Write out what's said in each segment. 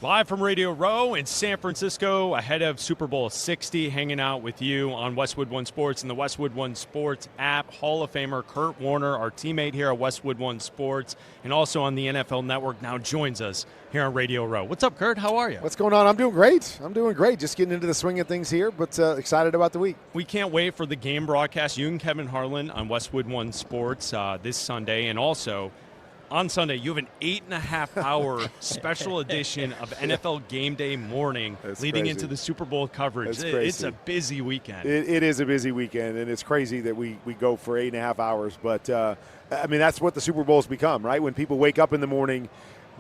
Live from Radio Row in San Francisco, ahead of Super Bowl 60, hanging out with you on Westwood One Sports and the Westwood One Sports app. Hall of Famer Kurt Warner, our teammate here at Westwood One Sports, and also on the NFL Network, now joins us here on Radio Row. What's up, Kurt? How are you? What's going on? I'm doing great. Just getting into the swing of things here, but excited about the week. We can't wait for the game broadcast. You and Kevin Harlan on Westwood One Sports this Sunday, and also on Sunday, you have an 8.5-hour special edition of NFL Game Day morning leading into the Super Bowl coverage. It's a busy weekend. It is a busy weekend, and it's crazy that we go for 8.5 hours. But, I mean, that's what the Super Bowl's become, right? When people wake up in the morning,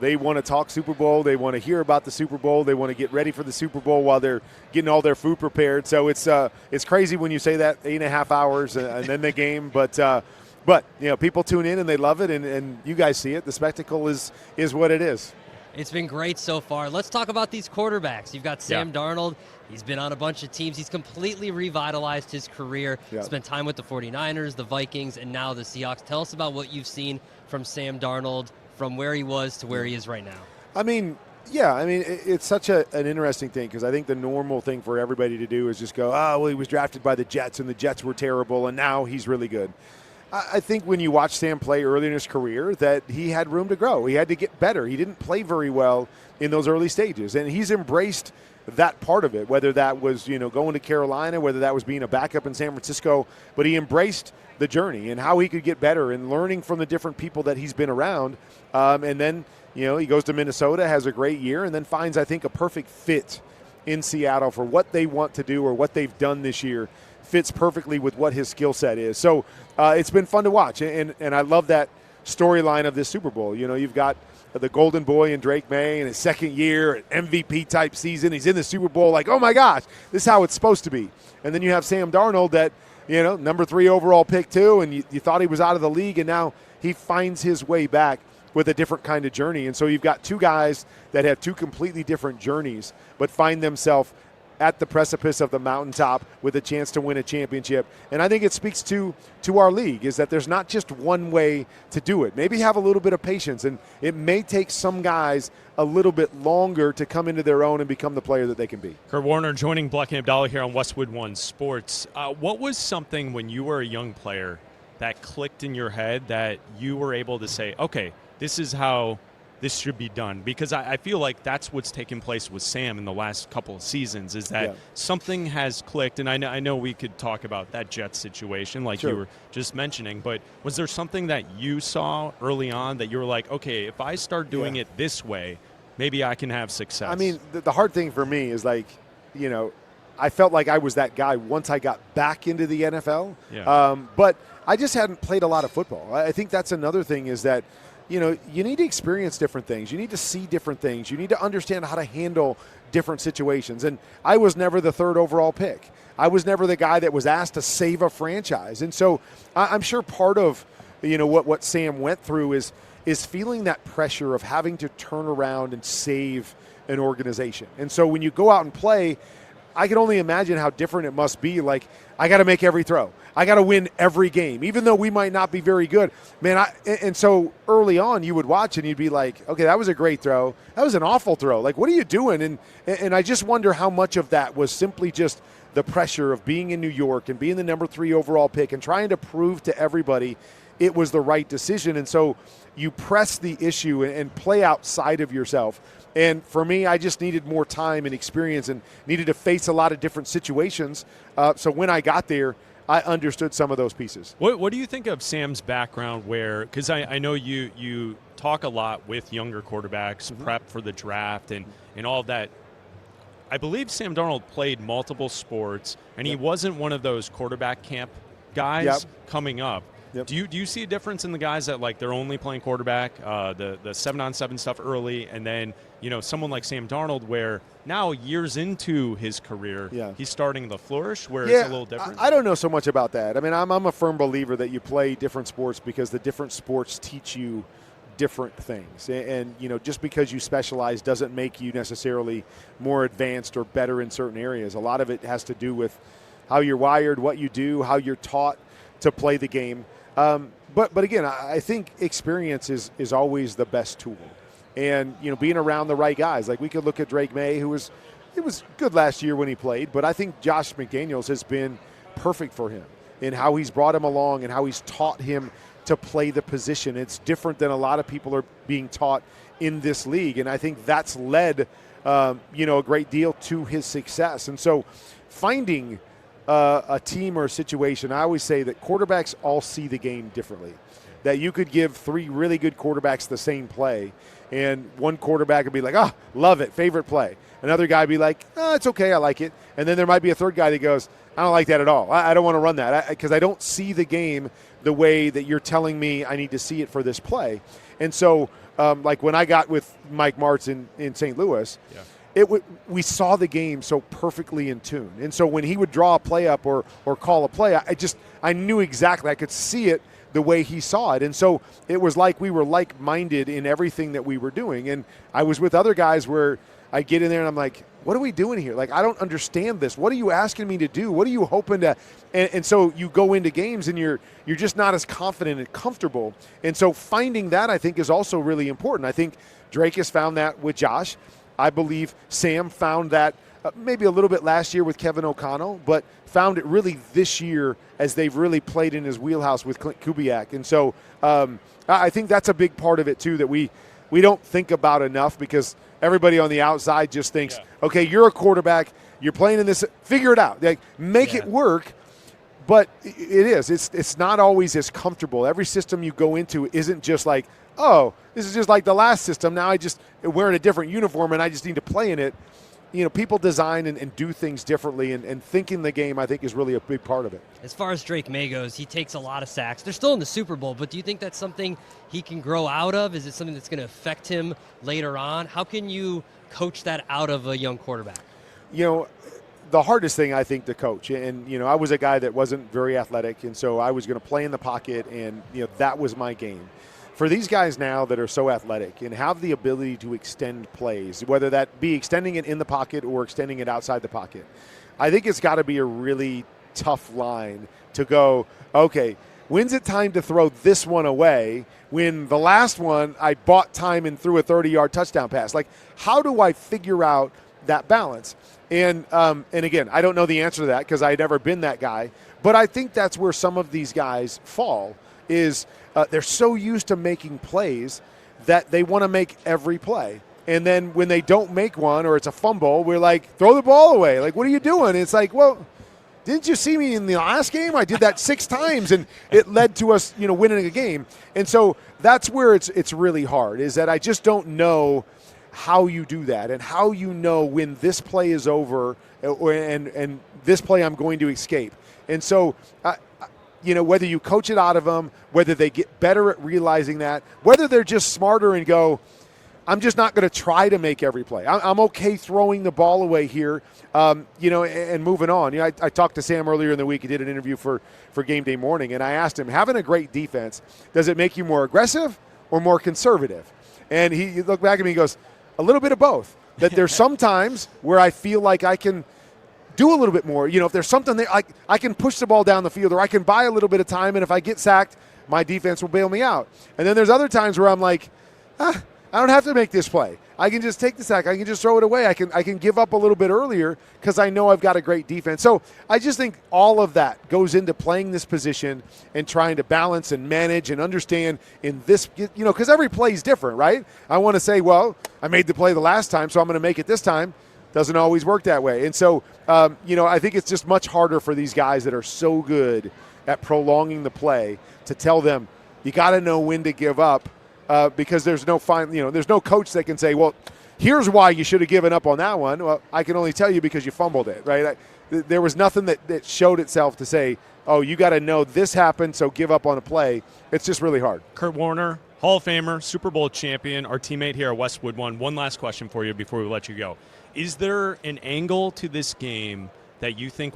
they want to talk Super Bowl. They want to hear about the Super Bowl. They want to get ready for the Super Bowl while they're getting all their food prepared. So it's crazy when you say that, 8.5 hours and then the game. But you know, people tune in and they love it, and you guys see it. The spectacle is what it is. It's been great so far. Let's talk about these quarterbacks. You've got Sam Darnold. He's been on a bunch of teams. He's completely revitalized his career. Spent time with the 49ers, the Vikings, and now the Seahawks. Tell us about what you've seen from Sam Darnold from where he was to where he is right now. I mean, it's such an interesting thing because I think the normal thing for everybody to do is just go, oh, well, he was drafted by the Jets, and the Jets were terrible, and now he's really good. I think when you watch Sam play early in his career that he had room to grow. He had to get better. He didn't play very well in those early stages, and he's embraced that part of it, whether that was, going to Carolina, whether that was being a backup in San Francisco, but he embraced the journey and how he could get better and learning from the different people that he's been around. And then, he goes to Minnesota, has a great year, and then finds, I think, a perfect fit in Seattle for what they want to do or what they've done this year. Fits perfectly with what his skill set is. So it's been fun to watch, and I love that storyline of this Super Bowl. You've got the golden boy in Drake Maye in his second year, an MVP-type season. He's in the Super Bowl like, oh, my gosh, this is how it's supposed to be. And then you have Sam Darnold that, number 3 overall pick too, and you thought he was out of the league, and now he finds his way back with a different kind of journey. And so you've got two guys that have two completely different journeys but find themselves at the precipice of the mountaintop with a chance to win a championship. And I think it speaks to our league is that there's not just one way to do it. Maybe have a little bit of patience, and it may take some guys a little bit longer to come into their own and become the player that they can be. Kurt Warner joining Bleck Abdalla here on Westwood One Sports. What was something when you were a young player that clicked in your head that you were able to say, okay, this is how this should be done? Because I feel like that's what's taken place with Sam in the last couple of seasons is that something has clicked. And I know we could talk about that Jets situation like you were just mentioning, but was there something that you saw early on that you were like, okay, if I start doing it this way, maybe I can have success? I mean, the hard thing for me is like, I felt like I was that guy once I got back into the NFL. But I just hadn't played a lot of football. I think that's another thing is that, you need to experience different things. You need to see different things. You need to understand how to handle different situations. And I was never the 3rd overall pick. I was never the guy that was asked to save a franchise. And so I'm sure part of, what Sam went through is feeling that pressure of having to turn around and save an organization. And so when you go out and play, I can only imagine how different it must be. Like, I got to make every throw. I got to win every game, even though we might not be very good. Man, and so early on you would watch and you'd be like, okay, that was a great throw. That was an awful throw. Like, what are you doing? And I just wonder how much of that was simply just the pressure of being in New York and being the number 3 overall pick and trying to prove to everybody it was the right decision. And so you press the issue and play outside of yourself. And for me, I just needed more time and experience and needed to face a lot of different situations. So when I got there, I understood some of those pieces. What do you think of Sam's background where, because I know you talk a lot with younger quarterbacks, prep for the draft and all of that. I believe Sam Darnold played multiple sports, and he wasn't one of those quarterback camp guys coming up. Do you see a difference in the guys that like they're only playing quarterback, the 7-on-7 stuff early, and then someone like Sam Darnold where now years into his career he's starting to flourish where it's a little different? I don't know so much about that. I mean, I'm a firm believer that you play different sports because the different sports teach you different things, and just because you specialize doesn't make you necessarily more advanced or better in certain areas. A lot of it has to do with how you're wired, what you do, how you're taught to play the game. But again, I think experience is always the best tool. and being around the right guys. Like we could look at Drake Maye, who was good last year when he played, but I think Josh McDaniels has been perfect for him in how he's brought him along and how he's taught him to play the position. It's different than a lot of people are being taught in this league, and I think that's led a great deal to his success. And so finding a team or a situation, I always say that quarterbacks all see the game differently, that you could give 3 really good quarterbacks the same play, and one quarterback would be like, oh, love it, favorite play. Another guy would be like, oh, it's okay, I like it. And then there might be a third guy that goes, I don't like that at all. I don't want to run that because I don't see the game the way that you're telling me I need to see it for this play. And so, like when I got with Mike Martz in St. Louis, we saw the game so perfectly in tune. And so when he would draw a play up or call a play, I knew exactly. I could see it the way he saw it. And so it was like we were like-minded in everything that we were doing. And I was with other guys where I get in there and I'm like, what are we doing here? Like, I don't understand this. What are you asking me to do? What are you hoping to? And so you go into games and you're just not as confident and comfortable. And so finding that, I think, is also really important. I think Drake has found that with Josh. I believe Sam found that maybe a little bit last year with Kevin O'Connell, but found it really this year as they've really played in his wheelhouse with Clint Kubiak. And so I think that's a big part of it, too, that we don't think about enough because everybody on the outside just thinks, okay, you're a quarterback, you're playing in this, figure it out. Like, make it work. But it's not always as comfortable. Every system you go into isn't just like, oh, this is just like the last system. Now I just wearing a different uniform and I just need to play in it. People design and do things differently, and thinking the game, I think, is really a big part of it. As far as Drake Maye goes, he takes a lot of sacks. They're still in the Super Bowl, but do you think that's something he can grow out of? Is it something that's going to affect him later on? How can you coach that out of a young quarterback? The hardest thing, I think, to coach, and I was a guy that wasn't very athletic, and so I was going to play in the pocket, and that was my game. For these guys now that are so athletic and have the ability to extend plays, whether that be extending it in the pocket or extending it outside the pocket, I think it's got to be a really tough line to go, okay, when's it time to throw this one away when the last one I bought time and threw a 30-yard touchdown pass? Like, how do I figure out that balance? And again, I don't know the answer to that because I've never been that guy, but I think that's where some of these guys fall is they're so used to making plays that they want to make every play. And then when they don't make one or it's a fumble, we're like, throw the ball away. Like, what are you doing? And it's like, well, didn't you see me in the last game? I did that 6 times, and it led to us, winning a game. And so that's where it's really hard, is that I just don't know how you do that and how when this play is over and this play I'm going to escape. And so whether you coach it out of them, whether they get better at realizing that, whether they're just smarter and go, I'm just not going to try to make every play. I'm okay throwing the ball away here, and moving on. I talked to Sam earlier in the week. He did an interview for Game Day Morning, and I asked him, having a great defense, does it make you more aggressive or more conservative? And he looked back at me and goes, a little bit of both. That there's some times where I feel like I can do a little bit more. If there's something there, I can push the ball down the field, or I can buy a little bit of time, and if I get sacked, my defense will bail me out. And then there's other times where I'm like, I don't have to make this play. I can just take the sack. I can just throw it away. I can give up a little bit earlier because I know I've got a great defense. So I just think all of that goes into playing this position and trying to balance and manage and understand in this, because every play is different, right? I want to say, well, I made the play the last time, so I'm going to make it this time. Doesn't always work that way. And so, I think it's just much harder for these guys that are so good at prolonging the play to tell them, you got to know when to give up. Because there's no there's no coach that can say, well, here's why you should have given up on that one. Well, I can only tell you because you fumbled it, right? There was nothing that showed itself to say, oh, you got to know this happened, so give up on a play. It's just really hard. Kurt Warner, Hall of Famer, Super Bowl champion, our teammate here at Westwood One. One last question for you before we let you go. Is there an angle to this game that you think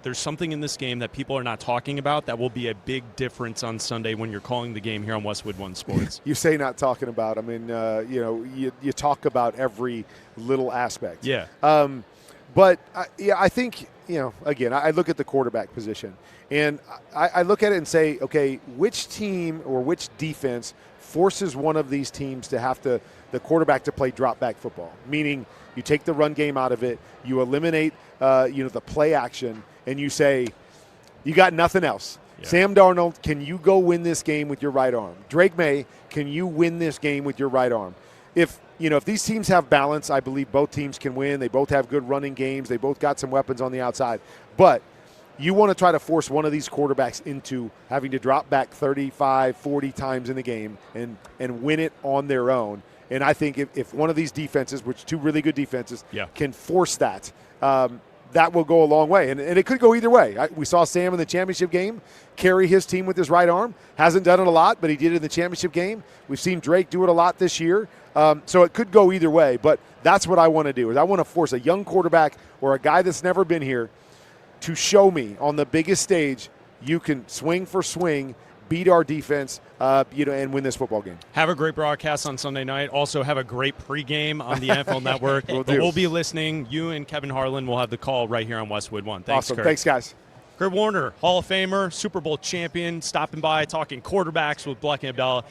there's something in this game that people are not talking about that will be a big difference on Sunday when you're calling the game here on Westwood One Sports? You say not talking about. I mean, you talk about every little aspect. Yeah. But I think, again, I look at the quarterback position, and I look at it and say, okay, which team or which defense forces one of these teams to have to the quarterback to play drop back football, meaning you take the run game out of it, you eliminate the play action, and you say you got nothing else. Yeah. Sam Darnold, can you go win this game with your right arm? Drake Maye, can you win this game with your right arm? If these teams have balance, I believe both teams can win. They both have good running games. They both got some weapons on the outside. But you want to try to force one of these quarterbacks into having to drop back 35, 40 times in the game and win it on their own. And I think if one of these defenses, which two really good defenses, can force that, that will go a long way. And it could go either way. We saw Sam in the championship game carry his team with his right arm. Hasn't done it a lot, but he did it in the championship game. We've seen Drake do it a lot this year. So it could go either way. But that's what I want to do, is I want to force a young quarterback or a guy that's never been here to show me on the biggest stage you can swing for swing, beat our defense, and win this football game. Have a great broadcast on Sunday night. Also have a great pregame on the NFL Network. We'll be listening. You and Kevin Harlan will have the call right here on Westwood One. Thanks, awesome. Kurt. Thanks, guys. Kurt Warner, Hall of Famer, Super Bowl champion, stopping by, talking quarterbacks with Bleck Abdalla.